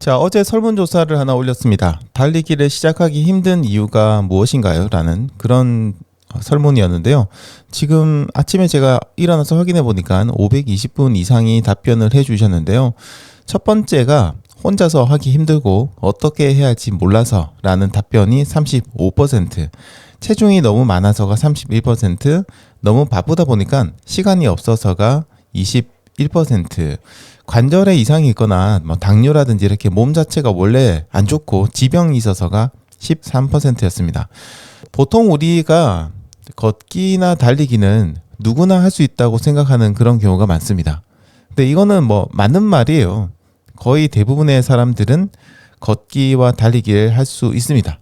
자, 어제 설문조사를 하나 올렸습니다. 달리기를 시작하기 힘든 이유가 무엇인가요? 라는 그런 설문이었는데요. 지금 아침에 제가 일어나서 확인해 보니까 520분 이상이 답변을 해 주셨는데요. 첫 번째가 혼자서 하기 힘들고 어떻게 해야 할지 몰라서 라는 답변이 35%, 체중이 너무 많아서가 31%, 너무 바쁘다 보니까 시간이 없어서가 21%, 관절에 이상이 있거나 당뇨라든지 이렇게 몸 자체가 원래 안 좋고 지병이 있어서가 13%였습니다. 보통 우리가 걷기나 달리기는 누구나 할 수 있다고 생각하는 그런 경우가 많습니다. 근데 이거는 맞는 말이에요. 거의 대부분의 사람들은 걷기와 달리기를 할 수 있습니다.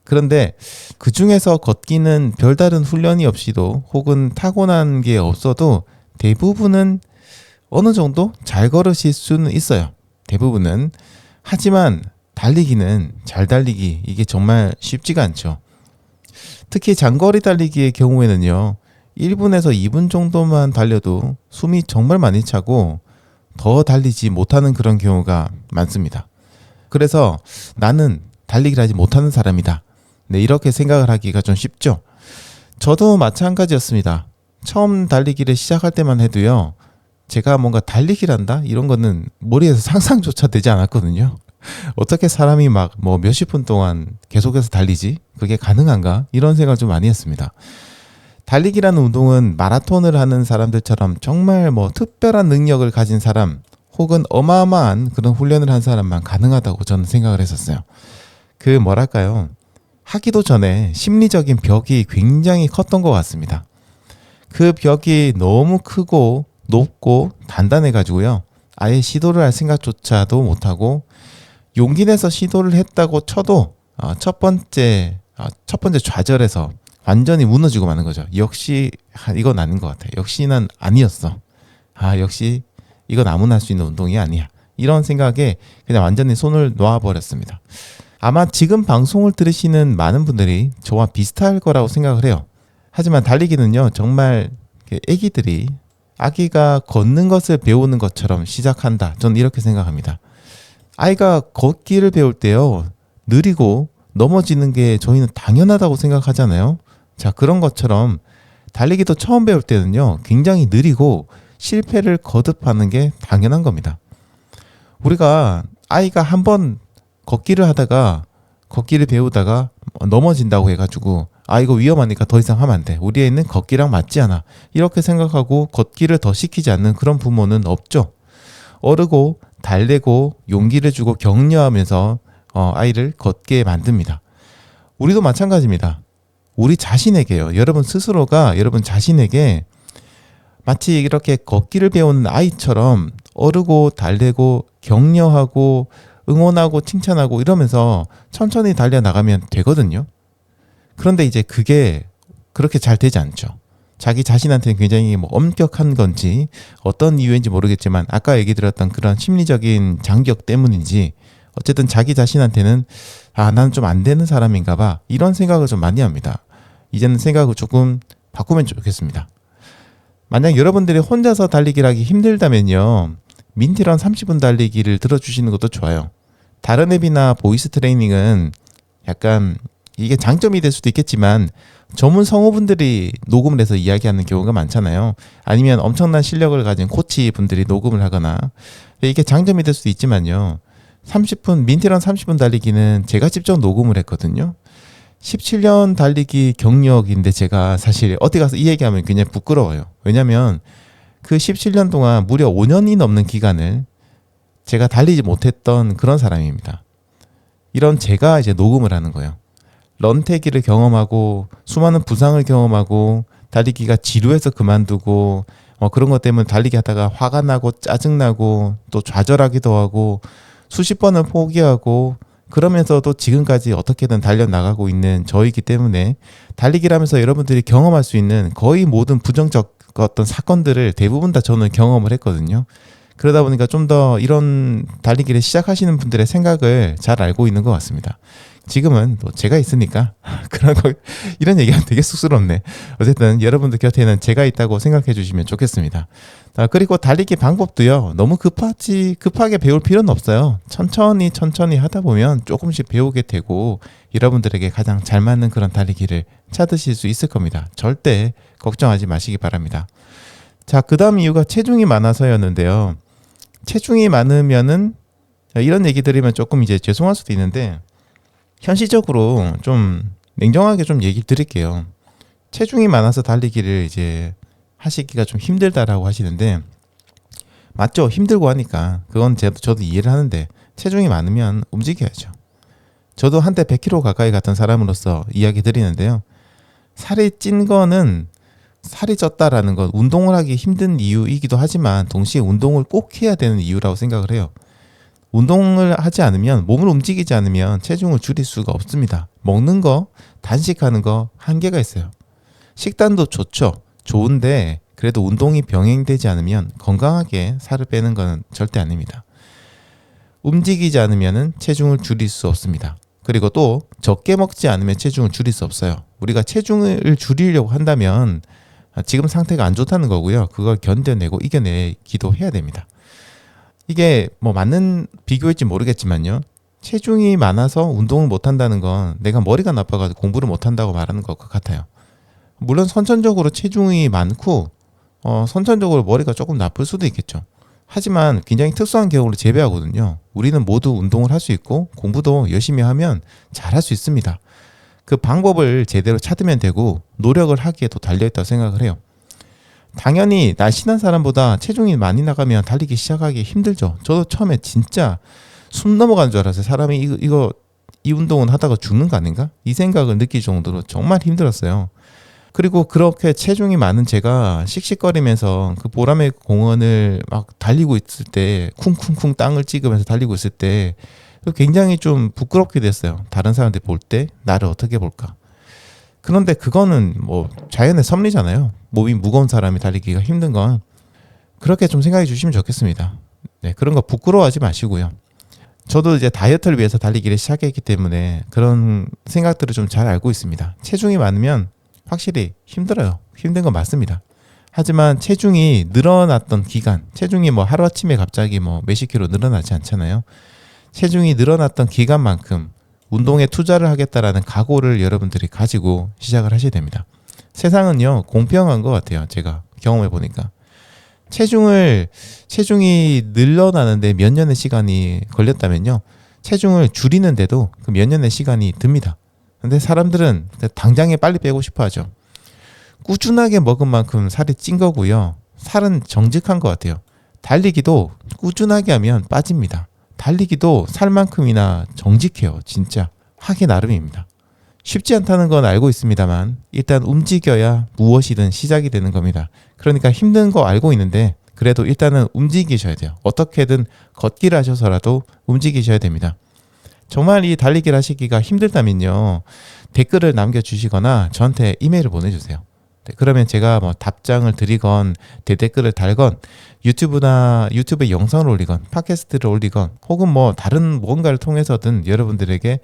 그런데 그 중에서 걷기는 별다른 훈련이 없이도 혹은 타고난 게 없어도 대부분은 어느 정도 잘 걸으실 수는 있어요. 대부분은. 하지만 달리기는 잘 달리기 이게 정말 쉽지가 않죠. 특히 장거리 달리기의 경우에는요. 1분에서 2분 정도만 달려도 숨이 정말 많이 차고 더 달리지 못하는 그런 경우가 많습니다. 그래서 나는 달리기를 하지 못하는 사람이다. 네, 이렇게 생각을 하기가 좀 쉽죠. 저도 마찬가지였습니다. 처음 달리기를 시작할 때만 해도요. 제가 뭔가 달리기를 한다? 이런 거는 머리에서 상상조차 되지 않았거든요. 어떻게 사람이 몇십 분 동안 계속해서 달리지? 그게 가능한가? 이런 생각을 좀 많이 했습니다. 달리기라는 운동은 마라톤을 하는 사람들처럼 정말 특별한 능력을 가진 사람 혹은 어마어마한 그런 훈련을 한 사람만 가능하다고 저는 생각을 했었어요. 하기도 전에 심리적인 벽이 굉장히 컸던 것 같습니다. 그 벽이 너무 크고 높고 단단해가지고요. 아예 시도를 할 생각조차도 못하고 용기 내서 시도를 했다고 쳐도 첫 번째 좌절에서 완전히 무너지고 마는 거죠. 역시 이건 아닌 것 같아. 역시 난 아니었어. 역시 이건 아무나 할 수 있는 운동이 아니야. 이런 생각에 그냥 완전히 손을 놓아버렸습니다. 아마 지금 방송을 들으시는 많은 분들이 저와 비슷할 거라고 생각을 해요. 하지만 달리기는요. 정말 아기가 걷는 것을 배우는 것처럼 시작한다. 저는 이렇게 생각합니다. 아이가 걷기를 배울 때요. 느리고 넘어지는 게 저희는 당연하다고 생각하잖아요. 자, 그런 것처럼 달리기도 처음 배울 때는요. 굉장히 느리고 실패를 거듭하는 게 당연한 겁니다. 우리가 아이가 한번 걷기를 배우다가 넘어진다고 해가지고 이거 위험하니까 더 이상 하면 안 돼. 우리 애는 걷기랑 맞지 않아. 이렇게 생각하고 걷기를 더 시키지 않는 그런 부모는 없죠. 어르고 달래고 용기를 주고 격려하면서 아이를 걷게 만듭니다. 우리도 마찬가지입니다. 우리 자신에게요. 여러분 스스로가 여러분 자신에게 마치 이렇게 걷기를 배우는 아이처럼 어르고 달래고 격려하고 응원하고 칭찬하고 이러면서 천천히 달려나가면 되거든요. 그런데 이제 그게 그렇게 잘 되지 않죠. 자기 자신한테는 굉장히 엄격한 건지 어떤 이유인지 모르겠지만 아까 얘기 드렸던 그런 심리적인 장벽 때문인지 어쨌든 자기 자신한테는 나는 좀 안 되는 사람인가 봐 이런 생각을 좀 많이 합니다. 이제는 생각을 조금 바꾸면 좋겠습니다. 만약 여러분들이 혼자서 달리기를 하기 힘들다면요. 민티런 30분 달리기를 들어주시는 것도 좋아요. 다른 앱이나 보이스 트레이닝은 약간 이게 장점이 될 수도 있겠지만 전문 성우분들이 녹음을 해서 이야기하는 경우가 많잖아요. 아니면 엄청난 실력을 가진 코치 분들이 녹음을 하거나 이게 장점이 될 수도 있지만요. 민티런 30분 달리기는 제가 직접 녹음을 했거든요. 17년 달리기 경력인데 제가 사실 어디 가서 이 얘기하면 굉장히 부끄러워요. 왜냐면 그 17년 동안 무려 5년이 넘는 기간을 제가 달리지 못했던 그런 사람입니다. 이런 제가 이제 녹음을 하는 거예요. 런태기를 경험하고 수많은 부상을 경험하고 달리기가 지루해서 그만두고 그런 것 때문에 달리기 하다가 화가 나고 짜증나고 또 좌절하기도 하고 수십 번을 포기하고 그러면서도 지금까지 어떻게든 달려나가고 있는 저이기 때문에 달리기를 하면서 여러분들이 경험할 수 있는 거의 모든 부정적 어떤 사건들을 대부분 다 저는 경험을 했거든요. 그러다 보니까 좀 더 이런 달리기를 시작하시는 분들의 생각을 잘 알고 있는 것 같습니다. 지금은 또 제가 있으니까 그런 거 이런 얘기하면 되게 쑥스럽네. 어쨌든 여러분들 곁에는 제가 있다고 생각해 주시면 좋겠습니다. 그리고 달리기 방법도요. 너무 급하게 배울 필요는 없어요. 천천히 하다 보면 조금씩 배우게 되고 여러분들에게 가장 잘 맞는 그런 달리기를 찾으실 수 있을 겁니다. 절대 걱정하지 마시기 바랍니다. 자, 그다음 이유가 체중이 많아서였는데요. 체중이 많으면은 이런 얘기 드리면 조금 이제 죄송할 수도 있는데 현실적으로 좀 냉정하게 좀 얘기 드릴게요. 체중이 많아서 달리기를 이제 하시기가 좀 힘들다라고 하시는데 맞죠? 힘들고 하니까 그건 저도 이해를 하는데 체중이 많으면 움직여야죠. 저도 한때 100kg 가까이 갔던 사람으로서 이야기 드리는데요. 살이 찐 거는 살이 쪘다라는 건 운동을 하기 힘든 이유이기도 하지만 동시에 운동을 꼭 해야 되는 이유라고 생각을 해요. 운동을 하지 않으면 몸을 움직이지 않으면 체중을 줄일 수가 없습니다. 먹는 거, 단식하는 거 한계가 있어요. 식단도 좋은데 그래도 운동이 병행되지 않으면 건강하게 살을 빼는 건 절대 아닙니다. 움직이지 않으면 체중을 줄일 수 없습니다. 그리고 또 적게 먹지 않으면 체중을 줄일 수 없어요. 우리가 체중을 줄이려고 한다면 지금 상태가 안 좋다는 거고요. 그걸 견뎌내고 이겨내기도 해야 됩니다. 이게 뭐 맞는 비교일지 모르겠지만요. 체중이 많아서 운동을 못한다는 건 내가 머리가 나빠가지고 공부를 못한다고 말하는 것 같아요. 물론 선천적으로 체중이 많고 선천적으로 머리가 조금 나쁠 수도 있겠죠. 하지만 굉장히 특수한 경우를 제외하거든요. 우리는 모두 운동을 할 수 있고 공부도 열심히 하면 잘할 수 있습니다. 그 방법을 제대로 찾으면 되고 노력을 하기에 또 달려있다고 생각을 해요. 당연히 날씬한 사람보다 체중이 많이 나가면 달리기 시작하기 힘들죠. 저도 처음에 진짜 숨 넘어가는 줄 알았어요. 사람이 이 운동은 하다가 죽는 거 아닌가? 이 생각을 느낄 정도로 정말 힘들었어요. 그리고 그렇게 체중이 많은 제가 씩씩거리면서 그 보라매 공원을 막 달리고 있을 때 쿵쿵쿵 땅을 찍으면서 달리고 있을 때 굉장히 좀 부끄럽게 됐어요. 다른 사람들이 볼 때 나를 어떻게 볼까? 그런데 그거는 뭐 자연의 섭리잖아요. 몸이 무거운 사람이 달리기가 힘든 건 그렇게 좀 생각해 주시면 좋겠습니다. 네, 그런 거 부끄러워하지 마시고요. 저도 이제 다이어트를 위해서 달리기를 시작했기 때문에 그런 생각들을 좀 잘 알고 있습니다. 체중이 많으면 확실히 힘들어요. 힘든 건 맞습니다. 하지만 체중이 늘어났던 기간, 체중이 뭐 하루아침에 갑자기 뭐 몇십 킬로 늘어나지 않잖아요. 체중이 늘어났던 기간만큼 운동에 투자를 하겠다라는 각오를 여러분들이 가지고 시작을 하셔야 됩니다. 세상은요, 공평한 것 같아요. 제가 경험해 보니까. 체중이 늘어나는데 몇 년의 시간이 걸렸다면요. 체중을 줄이는데도 그 몇 년의 시간이 듭니다. 근데 사람들은 당장에 빨리 빼고 싶어 하죠. 꾸준하게 먹은 만큼 살이 찐 거고요. 살은 정직한 것 같아요. 달리기도 꾸준하게 하면 빠집니다. 달리기도 살만큼이나 정직해요. 진짜 하기 나름입니다. 쉽지 않다는 건 알고 있습니다만 일단 움직여야 무엇이든 시작이 되는 겁니다. 그러니까 힘든 거 알고 있는데 그래도 일단은 움직이셔야 돼요. 어떻게든 걷기를 하셔서라도 움직이셔야 됩니다. 정말 이 달리기를 하시기가 힘들다면요. 댓글을 남겨주시거나 저한테 이메일을 보내주세요. 네, 그러면 제가 뭐 답장을 드리건 대댓글을 달건 유튜브에 영상을 올리건 팟캐스트를 올리건 혹은 뭐 다른 무언가를 통해서든 여러분들에게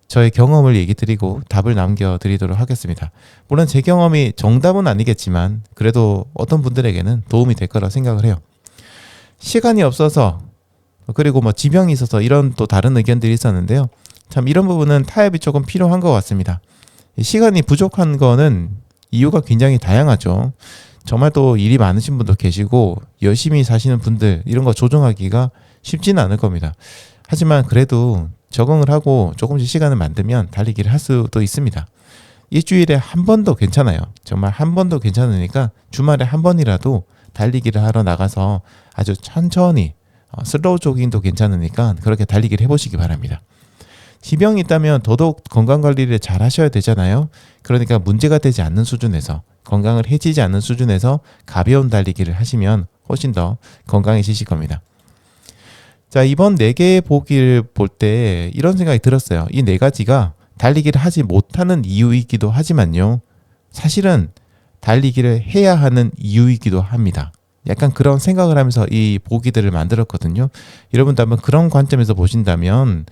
저의 경험을 얘기 드리고 답을 남겨드리도록 하겠습니다. 물론 제 경험이 정답은 아니겠지만 그래도 어떤 분들에게는 도움이 될 거라 생각을 해요. 시간이 없어서 그리고 뭐 지병이 있어서 이런 또 다른 의견들이 있었는데요. 참 이런 부분은 타협이 조금 필요한 것 같습니다. 시간이 부족한 거는 이유가 굉장히 다양하죠. 정말 또 일이 많으신 분도 계시고 열심히 사시는 분들 이런 거 조정하기가 쉽지는 않을 겁니다. 하지만 그래도 적응을 하고 조금씩 시간을 만들면 달리기를 할 수도 있습니다. 일주일에 한 번도 괜찮아요. 정말 한 번도 괜찮으니까 주말에 한 번이라도 달리기를 하러 나가서 아주 천천히 슬로우 조깅도 괜찮으니까 그렇게 달리기를 해보시기 바랍니다. 지병이 있다면 더더욱 건강관리를 잘 하셔야 되잖아요. 그러니까 문제가 되지 않는 수준에서 건강을 해치지 않는 수준에서 가벼운 달리기를 하시면 훨씬 더 건강해지실 겁니다. 자, 이번 4개의 보기를 볼 때 이런 생각이 들었어요. 이 4가지가 달리기를 하지 못하는 이유이기도 하지만요. 사실은 달리기를 해야 하는 이유이기도 합니다. 약간 그런 생각을 하면서 이 보기들을 만들었거든요. 여러분도 한번 그런 관점에서 보신다면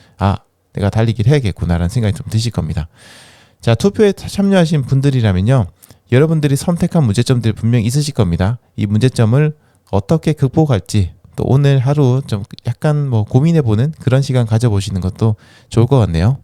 내가 달리기를 해야겠구나라는 생각이 좀 드실 겁니다. 자, 투표에 참여하신 분들이라면요, 여러분들이 선택한 문제점들이 분명히 있으실 겁니다. 이 문제점을 어떻게 극복할지 또 오늘 하루 좀 약간 고민해보는 그런 시간 가져보시는 것도 좋을 것 같네요.